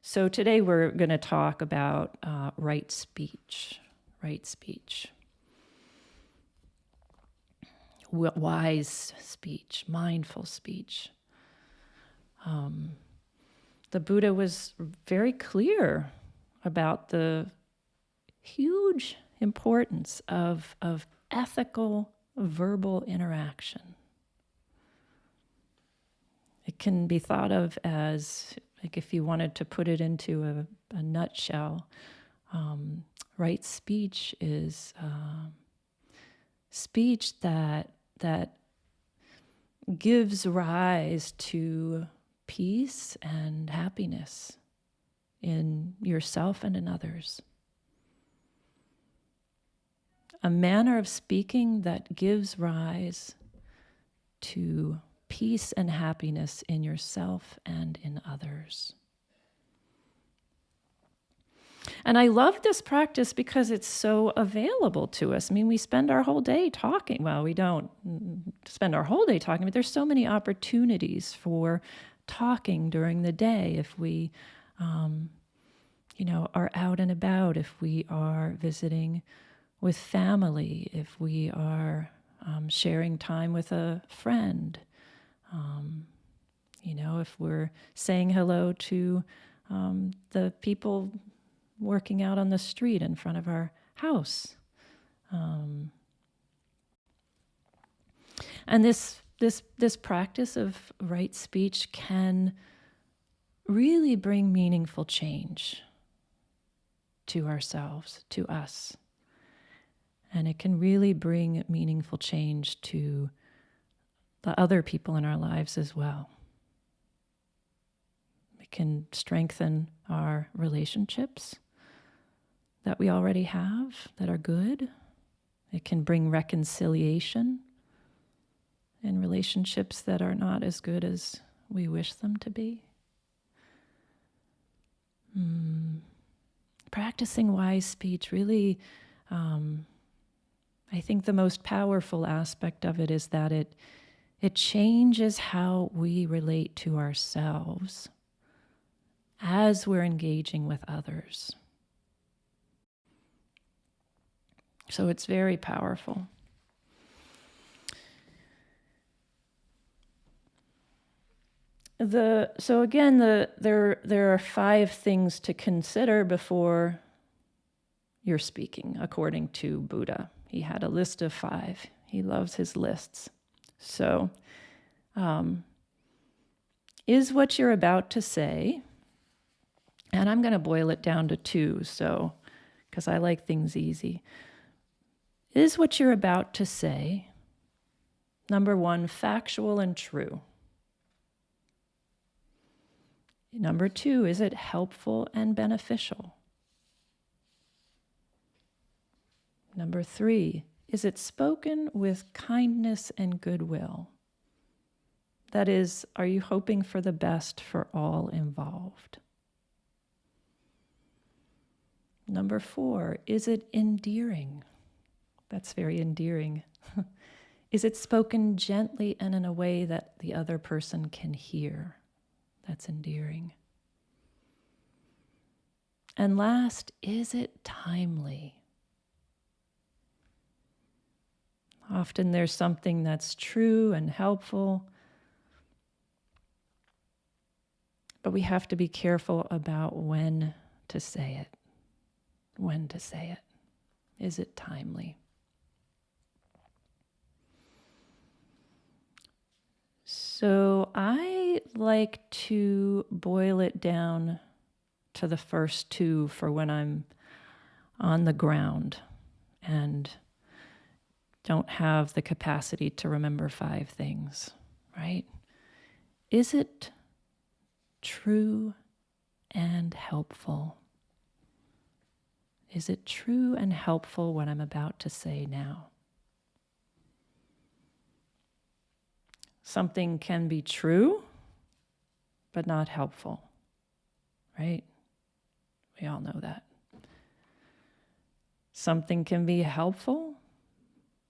So today we're going to talk about right speech, wise speech, mindful speech. The Buddha was very clear about the huge importance of ethical verbal interaction. It can be thought of as, like, if you wanted to put it into a nutshell, right speech is speech that gives rise to peace and happiness in yourself and in others. A manner of speaking that gives rise to peace and happiness in yourself and in others. And I love this practice because it's so available to us. I mean, we spend our whole day talking. Well, we don't spend our whole day talking, but there's so many opportunities for talking during the day if we, are out and about, if we are visiting with family, if we are sharing time with a friend, if we're saying hello to the people working out on the street in front of our house. And this practice of right speech can really bring meaningful change to ourselves, to us. And it can really bring meaningful change to the other people in our lives as well. It can strengthen our relationships that we already have that are good. It can bring reconciliation in relationships that are not as good as we wish them to be. Practicing wise speech really, I think the most powerful aspect of it is that it changes how we relate to ourselves as we're engaging with others. So it's very powerful. There are 5 things to consider before you're speaking, according to Buddha. He had a list of 5. He loves his lists. So, is what you're about to say, and I'm going to boil it down to 2, because I like things easy. Is what you're about to say, number 1, factual and true? Number 2, is it helpful and beneficial? Number 3, is it spoken with kindness and goodwill? That is, are you hoping for the best for all involved? Number 4, is it endearing? That's very endearing. Is it spoken gently and in a way that the other person can hear? That's endearing. And last, is it timely? Often there's something that's true and helpful, but we have to be careful about when to say it. When to say it. Is it timely? So I like to boil it down to the first 2 for when I'm on the ground and don't have the capacity to remember 5 things, right? Is it true and helpful? Is it true and helpful what I'm about to say now? Something can be true, but not helpful, right? We all know that. Something can be helpful,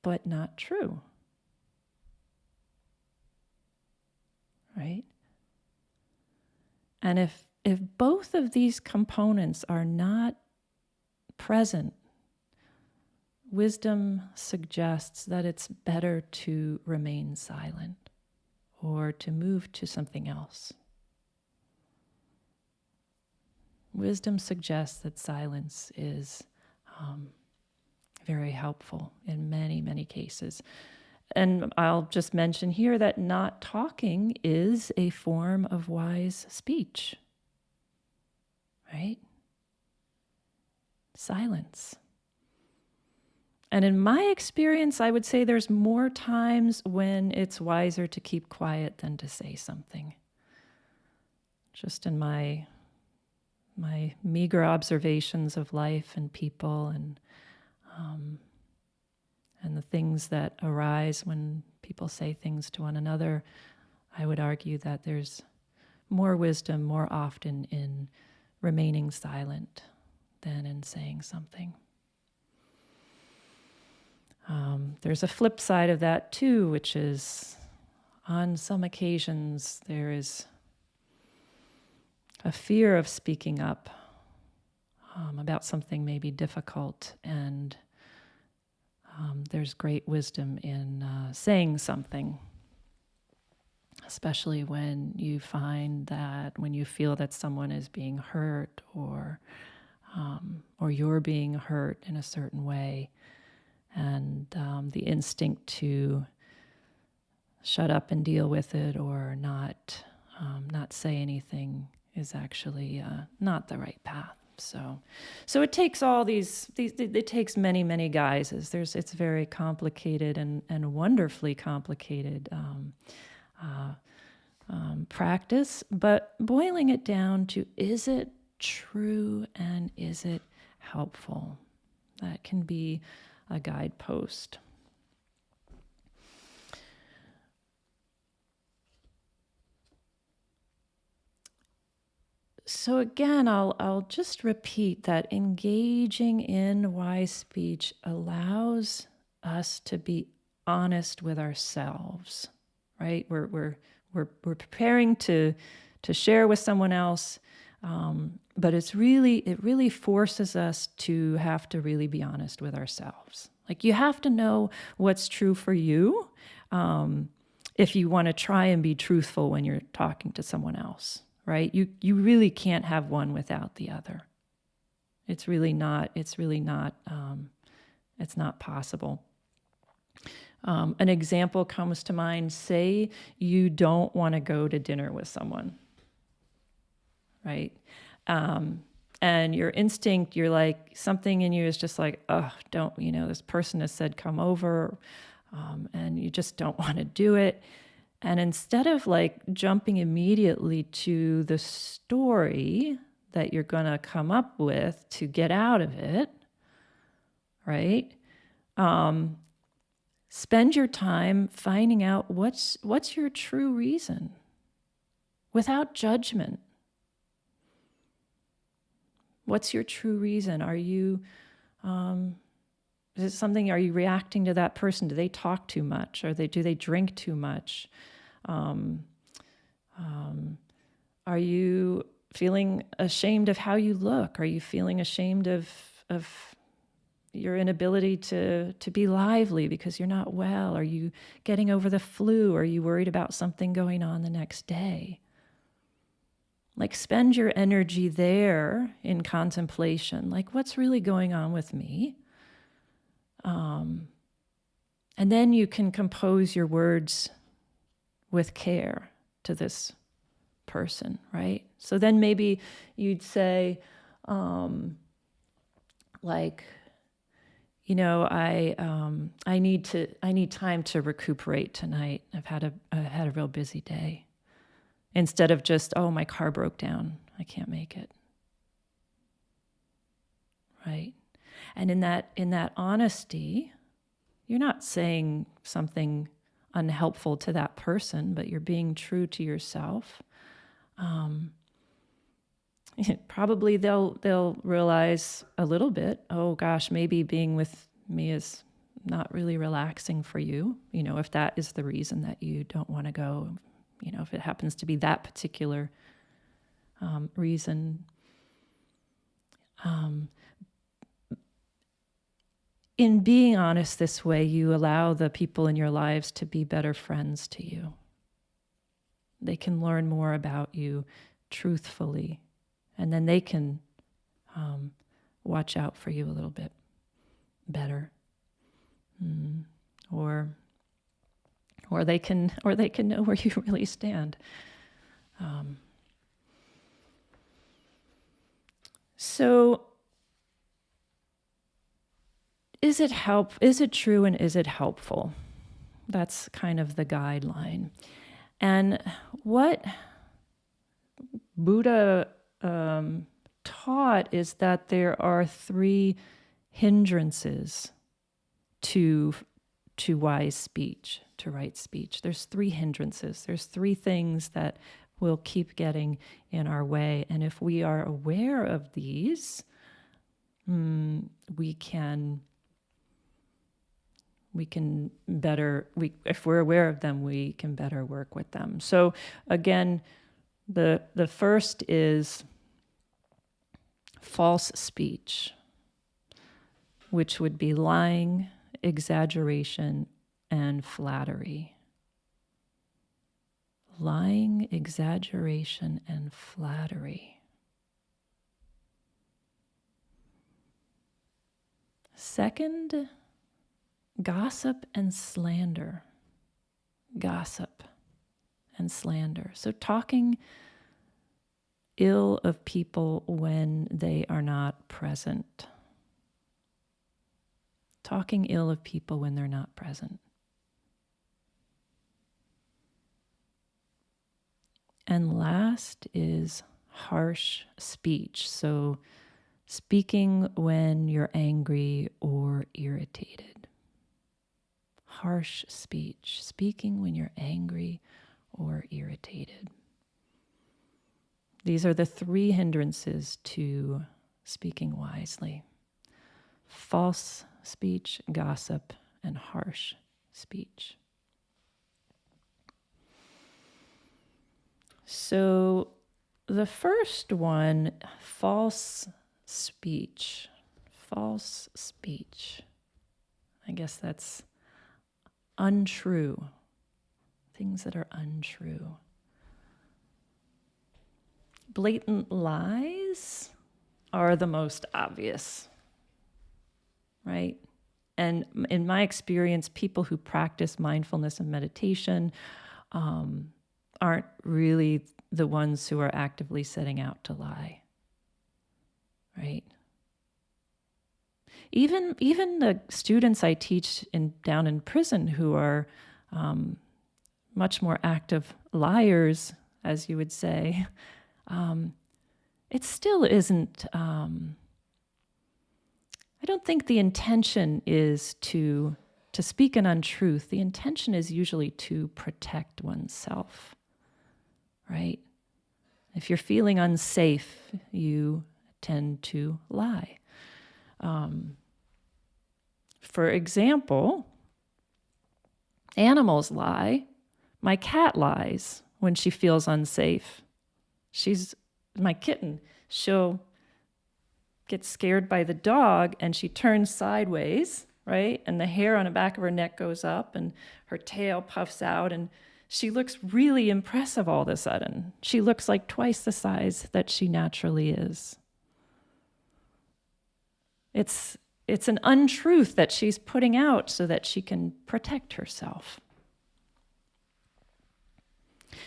but not true, right? And if both of these components are not present, wisdom suggests that it's better to remain silent or to move to something else. Wisdom suggests that silence is very helpful in many, many cases. And I'll just mention here that not talking is a form of wise speech, right? Silence. And in my experience, I would say there's more times when it's wiser to keep quiet than to say something. Just in my meager observations of life and people and the things that arise when people say things to one another, I would argue that there's more wisdom more often in remaining silent than in saying something. There's a flip side of that too, which is on some occasions there is a fear of speaking up about something maybe difficult, and there's great wisdom in saying something, especially when you feel that someone is being hurt or you're being hurt in a certain way, and the instinct to shut up and deal with it or not say anything is actually not the right path. So it takes all these it takes many, many guises. It's very complicated and wonderfully complicated practice, but boiling it down to, is it true and is it helpful? That can be a guidepost. So again, I'll just repeat that engaging in wise speech allows us to be honest with ourselves, right? We're preparing to share with someone else, but it really forces us to have to really be honest with ourselves. Like, you have to know what's true for you if you want to try and be truthful when you're talking to someone else. Right? You really can't have one without the other. It's not possible. An example comes to mind. Say you don't want to go to dinner with someone, right? And your instinct, you're like, something in you is just like, oh, this person has said come over, and you just don't want to do it. And instead of like jumping immediately to the story that you're going to come up with to get out of it, right? Spend your time finding out what's your true reason without judgment. What's your true reason? Are you, is it something, are you reacting to that person? Do they talk too much? Do they drink too much? Are you feeling ashamed of how you look? Are you feeling ashamed of your inability to be lively because you're not well? Are you getting over the flu? Are you worried about something going on the next day? Like, spend your energy there in contemplation. Like, what's really going on with me? And then you can compose your words with care to this person, right? So then maybe you'd say, I need time to recuperate tonight. I've had a real busy day. Instead of just, oh, my car broke down, I can't make it. Right? And in that honesty, you're not saying something unhelpful to that person, but you're being true to yourself. Probably they'll realize a little bit, oh gosh, maybe being with me is not really relaxing for you. If that is the reason that you don't want to go, if it happens to be that particular reason. In being honest this way, you allow the people in your lives to be better friends to you. They can learn more about you truthfully, and then they can watch out for you a little bit better. Or they can know where you really stand. So is it true and is it helpful? That's kind of the guideline. And what Buddha taught is that there are 3 hindrances to wise speech, to right speech. There's 3 hindrances. There's 3 things that will keep getting in our way. And if we are aware of these, we can better, if we're aware of them, we can better work with them. So again, the first is false speech, which would be lying, exaggeration, and flattery. Lying, exaggeration, and flattery. Second, gossip and slander. Gossip and slander. So talking ill of people when they are not present. Talking ill of people when they're not present. And last is harsh speech. So speaking when you're angry or irritated. Harsh speech. Speaking when you're angry or irritated. These are the 3 hindrances to speaking wisely. False speech, gossip, and harsh speech. So the first one, false speech. False speech. I guess that's untrue. Things that are untrue. Blatant lies are the most obvious, right? And in my experience, people who practice mindfulness and meditation aren't really the ones who are actively setting out to lie, right? Even the students I teach down in prison who are much more active liars, as you would say, it still isn't. I don't think the intention is to speak an untruth. The intention is usually to protect oneself, right? If you're feeling unsafe, you tend to lie. For example, animals lie. My cat lies when she feels unsafe. She's my kitten. She'll get scared by the dog and she turns sideways, right? And the hair on the back of her neck goes up and her tail puffs out and she looks really impressive all of a sudden. She looks like twice the size that she naturally is. It's an untruth that she's putting out so that she can protect herself.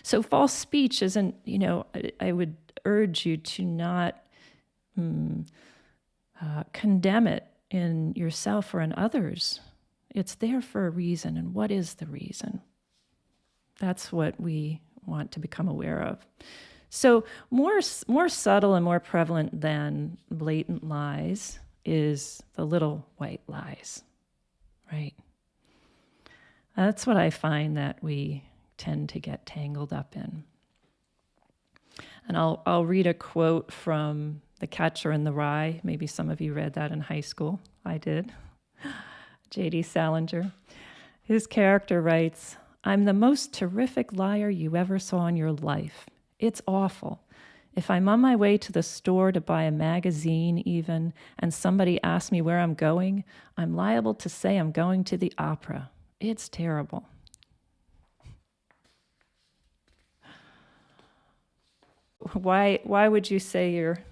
So false speech isn't, I would urge you to not condemn it in yourself or in others. It's there for a reason. And what is the reason? That's what we want to become aware of. So more subtle and more prevalent than blatant lies is the little white lies, right? That's what I find that we tend to get tangled up in. And I'll read a quote from The Catcher in the Rye. Maybe some of you read that in high school. I did. J.D. Salinger. His character writes, "I'm the most terrific liar you ever saw in your life. It's awful. If I'm on my way to the store to buy a magazine even, and somebody asks me where I'm going, I'm liable to say I'm going to the opera. It's terrible. Why would you say you're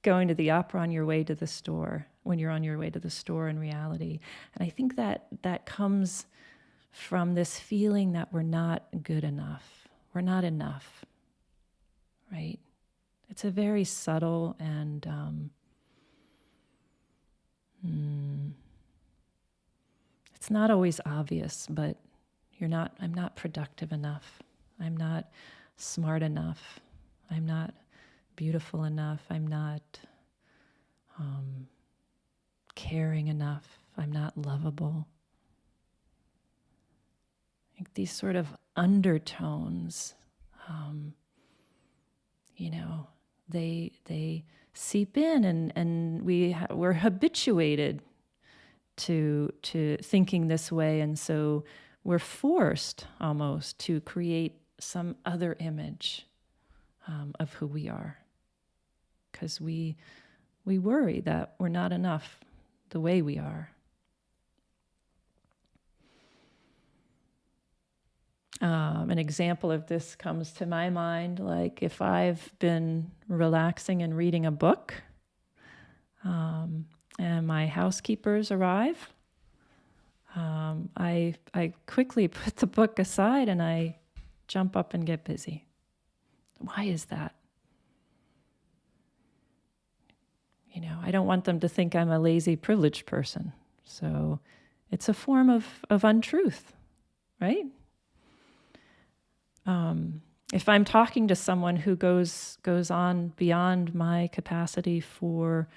going to the opera on your way to the store when you're on your way to the store in reality? And I think that comes from this feeling that we're not good enough. We're not enough, right? It's a very subtle and it's not always obvious, but I'm not productive enough. I'm not smart enough. I'm not beautiful enough. I'm not caring enough. I'm not lovable. Like these sort of undertones, they seep in, and we're habituated to thinking this way, and so we're forced almost to create some other image of who we are, because we worry that we're not enough the way we are. An example of this comes to my mind, like if I've been relaxing and reading a book, and my housekeepers arrive, I quickly put the book aside and I jump up and get busy. Why is that? I don't want them to think I'm a lazy, privileged person. So it's a form of untruth, right? If I'm talking to someone who goes on beyond my capacity for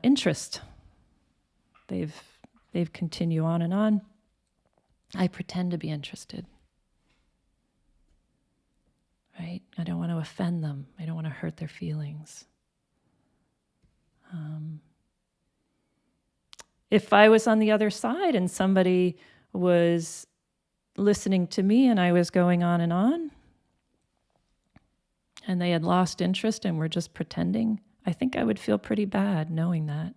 interest, they've continue on and on, I pretend to be interested, right? I don't want to offend them. I don't want to hurt their feelings. If I was on the other side and somebody was listening to me and I was going on and they had lost interest and were just pretending, I think I would feel pretty bad knowing that.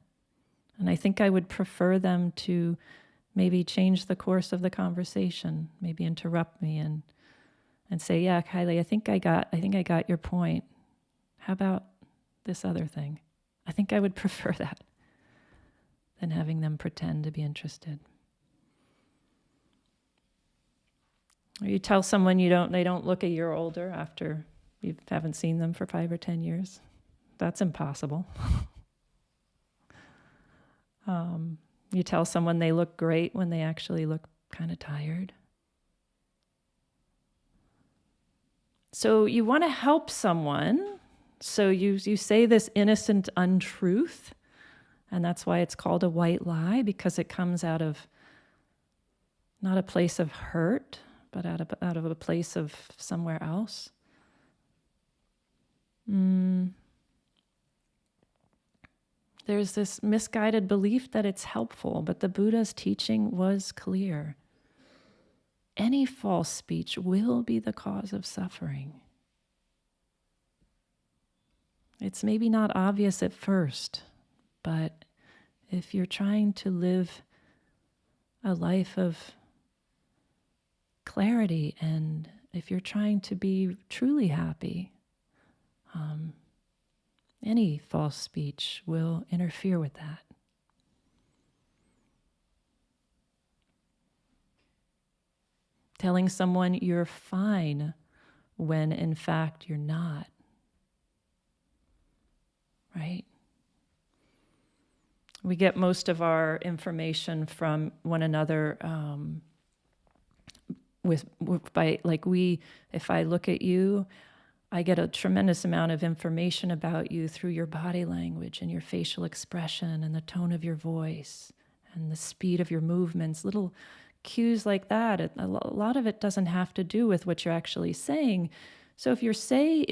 And I think I would prefer them to maybe change the course of the conversation, maybe interrupt me and say, yeah, Kylie, I think I got your point. How about this other thing? I think I would prefer that than having them pretend to be interested. Or you tell someone they don't look a year older after you haven't seen them for 5 or 10 years. That's impossible. You tell someone they look great when they actually look kind of tired. So you want to help someone, so you say this innocent untruth, and that's why it's called a white lie, because it comes out of not a place of hurt, but out of a place of somewhere else. There's this misguided belief that it's helpful, but the Buddha's teaching was clear. Any false speech will be the cause of suffering. It's maybe not obvious at first, but if you're trying to live a life of clarity, and if you're trying to be truly happy, any false speech will interfere with that. Telling someone you're fine when in fact you're not, right? We get most of our information from one another if I look at you, I get a tremendous amount of information about you through your body language and your facial expression and the tone of your voice and the speed of your movements, little cues like that. A lot of it doesn't have to do with what you're actually saying. So if you say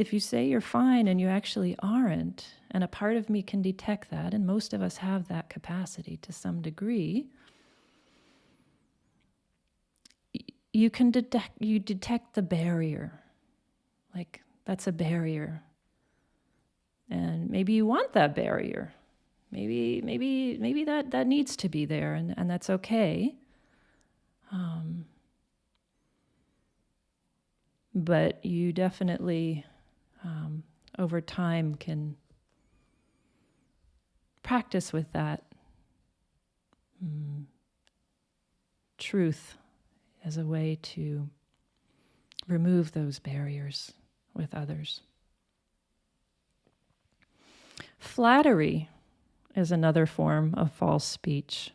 you're fine and you actually aren't, and a part of me can detect that, and most of us have that capacity to some degree, you detect the barrier. Like, that's a barrier And maybe you want that barrier. Maybe that needs to be there, and that's okay. But you definitely, over time, can practice with that truth as a way to remove those barriers with others. Flattery is another form of false speech.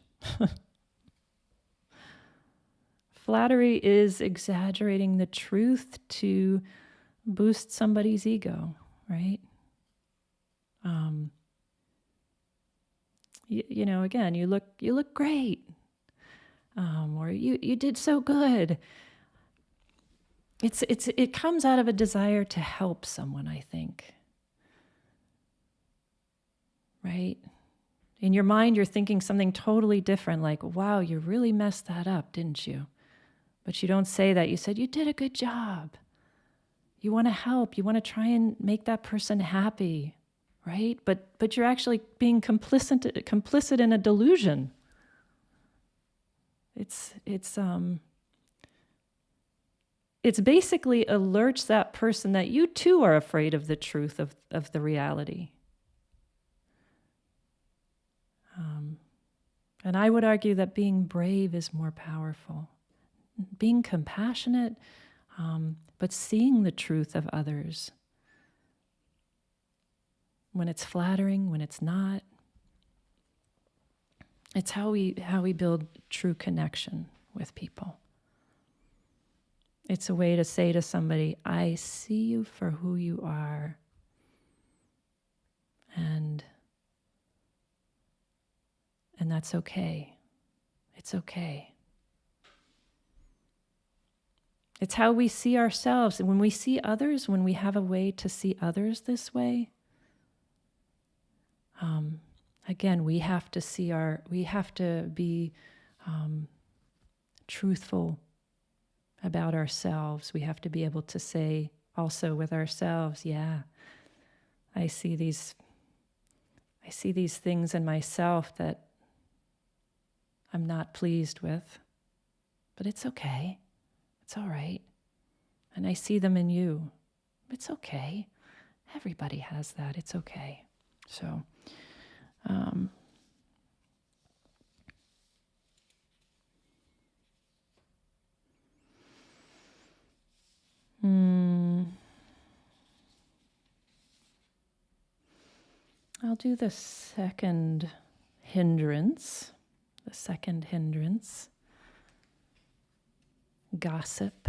Flattery is exaggerating the truth to boost somebody's ego, right? Again, you look great, or you did so good. It comes out of a desire to help someone, I think. Right? In your mind, you're thinking something totally different, like, wow, you really messed that up, didn't you? But you don't say that. You said, you did a good job. You want to help. You want to try and make that person happy, right? But you're actually being complicit in a delusion. It's basically alerts that person that you too are afraid of the truth of the reality. And I would argue that being brave is more powerful. Being compassionate, but seeing the truth of others. When it's flattering, when it's not. It's how we build true connection with people. It's a way to say to somebody, I see you for who you are. And that's okay. It's okay. It's how we see ourselves. And when we see others, when we have a way to see others this way, again, we have to be truthful about ourselves. We have to be able to say also with ourselves, yeah, I see these things in myself that I'm not pleased with, but it's okay. It's all right. And I see them in you. It's okay. Everybody has that. It's okay. So, I'll do the second hindrance. Gossip.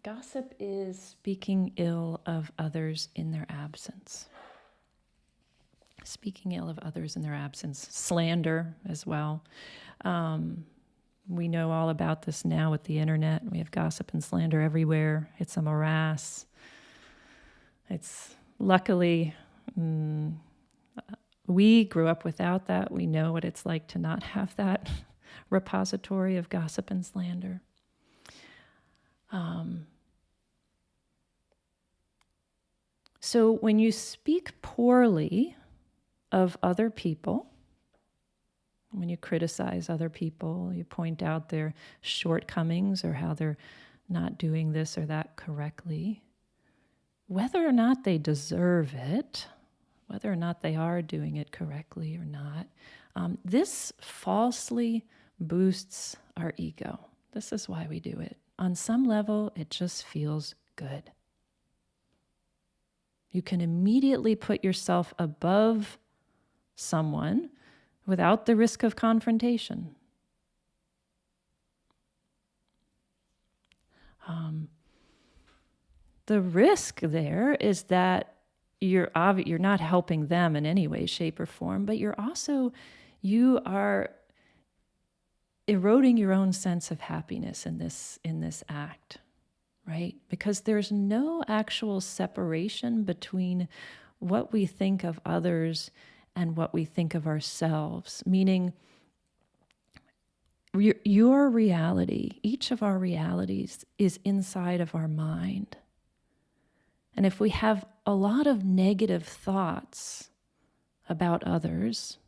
Gossip is speaking ill of others in their absence. Slander as well. We know all about this now with the internet. We have gossip and slander everywhere. It's a morass. It's luckily, we grew up without that. We know what it's like to not have that repository of gossip and slander. So when you speak poorly of other people, when you criticize other people, you point out their shortcomings or how they're not doing this or that correctly, whether or not they deserve it, whether or not they are doing it correctly or not, this falsely boosts our ego. This is why we do it. On some level, it just feels good. You can immediately put yourself above someone without the risk of confrontation. The risk there is that you're not helping them in any way, shape, or form, but you are eroding your own sense of happiness in this act, right? Because there's no actual separation between what we think of others and what we think of ourselves, meaning your reality, each of our realities is inside of our mind. And if we have a lot of negative thoughts about others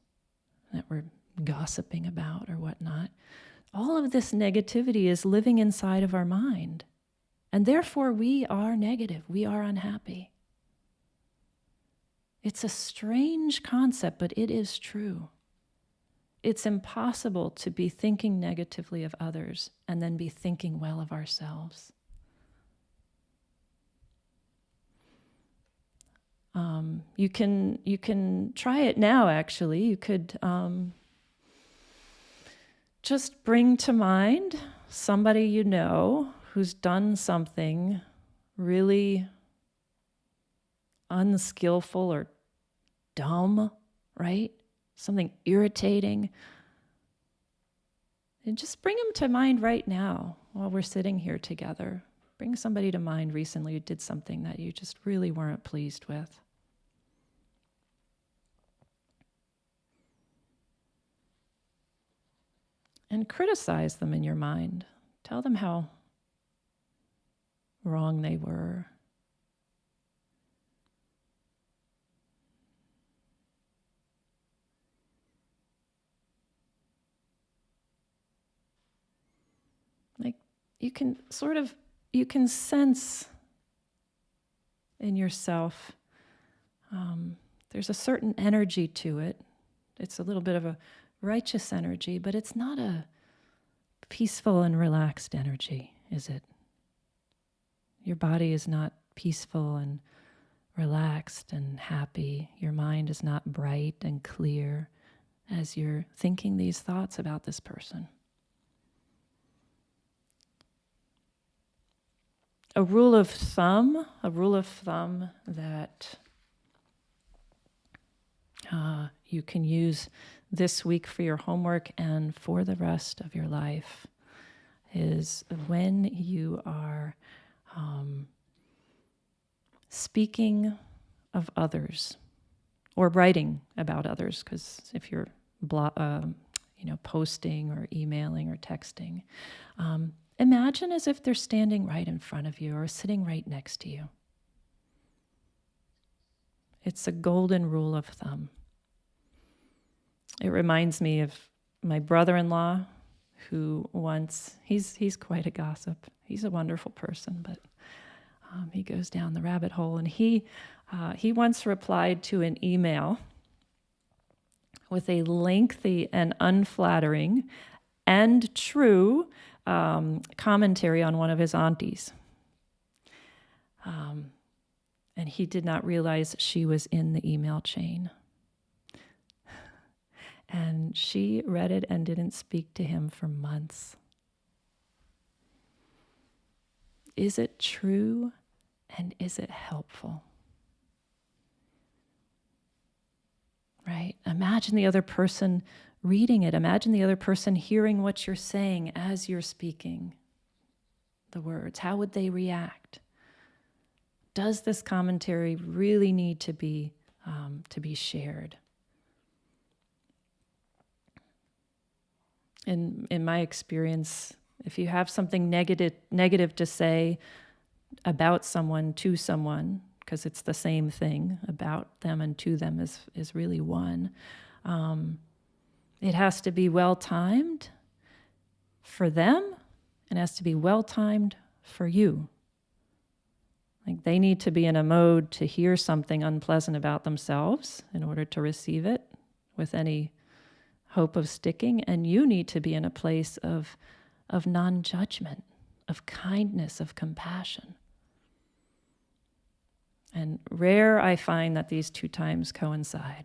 that we're gossiping about or whatnot, all of this negativity is living inside of our mind. And therefore, we are negative. We are unhappy. It's a strange concept, but it is true. It's impossible to be thinking negatively of others and then be thinking well of ourselves. You can try it now, actually. You could just bring to mind somebody you know who's done something really unskillful or dumb, right? Something irritating. And just bring them to mind right now while we're sitting here together. Bring somebody to mind recently who did something that you just really weren't pleased with. And criticize them in your mind. Tell them how wrong they were. Like you can sense in yourself, there's a certain energy to it. It's a little bit of a righteous energy, but it's not a peaceful and relaxed energy, is it? Your body is not peaceful and relaxed and happy. Your mind is not bright and clear as you're thinking these thoughts about this person. A rule of thumb that you can use this week for your homework and for the rest of your life is when you are speaking of others or writing about others, because if you're posting or emailing or texting, imagine as if they're standing right in front of you or sitting right next to you. It's a golden rule of thumb. It reminds me of my brother-in-law who once, he's quite a gossip. He's a wonderful person, but he goes down the rabbit hole. And he once replied to an email with a lengthy and unflattering and true commentary on one of his aunties. And he did not realize she was in the email chain. And she read it and didn't speak to him for months. Is it true and is it helpful? Right? Imagine the other person reading it. Imagine the other person hearing what you're saying as you're speaking the words. How would they react? Does this commentary really need to be shared? In my experience, if you have something negative to say about someone to someone, because it's the same thing, about them and to them is really one, it has to be well-timed for them, and it has to be well-timed for you. Like they need to be in a mode to hear something unpleasant about themselves in order to receive it with any hope of sticking, and you need to be in a place of non-judgment, of kindness, of compassion. And rare I find that these two times coincide.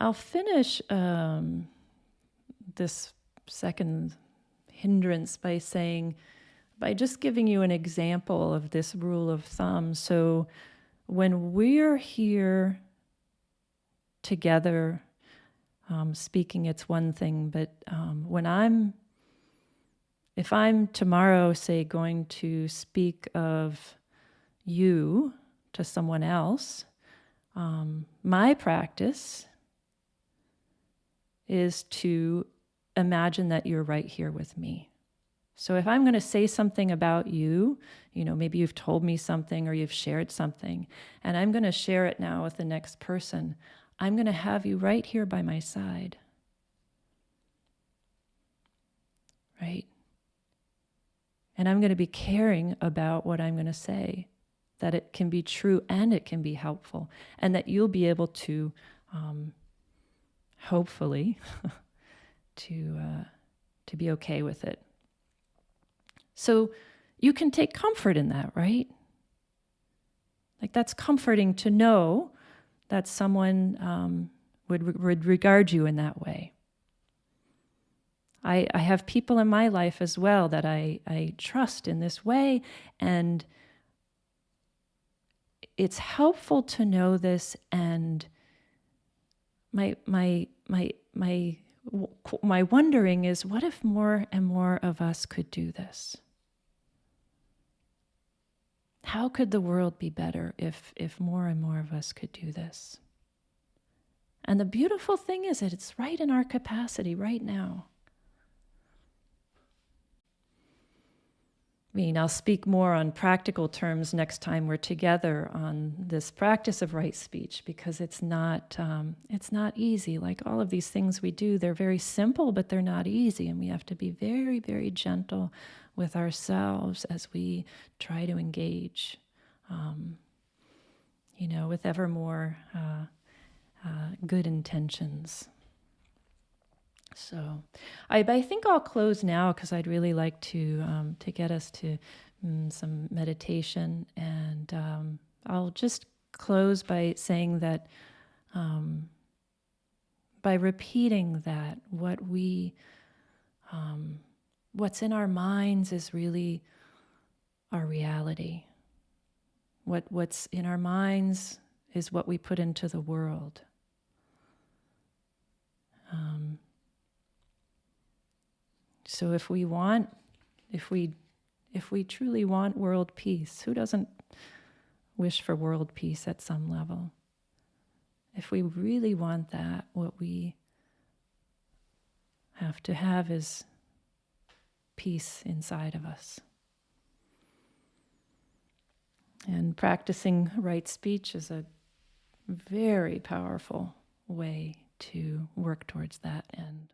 I'll finish this second hindrance by just giving you an example of this rule of thumb. So when we're here together speaking, it's one thing, but if I'm tomorrow, say, going to speak of you to someone else, my practice is to imagine that you're right here with me. So if I'm going to say something about you, maybe you've told me something or you've shared something, and I'm going to share it now with the next person, I'm going to have you right here by my side. Right? And I'm going to be caring about what I'm going to say, that it can be true and it can be helpful, and that you'll be able to, hopefully, to be okay with it. So you can take comfort in that, right? Like that's comforting to know that someone would regard you in that way. I have people in my life as well that I trust in this way, and it's helpful to know this. And my wondering is, what if more and more of us could do this? How could the world be better if more and more of us could do this? And the beautiful thing is that it's right in our capacity right now. I'll speak more on practical terms next time we're together on this practice of right speech, because it's not easy. Like all of these things we do, they're very simple, but they're not easy, and we have to be very, very gentle with ourselves as we try to engage, with ever more good intentions. So I think I'll close now, because I'd really like to get us to some meditation. And I'll just close by saying that by repeating that what's in our minds is really our reality. What's in our minds is what we put into the world. So if we truly want world peace, who doesn't wish for world peace at some level? If we really want that, what we have to have is peace inside of us. And practicing right speech is a very powerful way to work towards that end.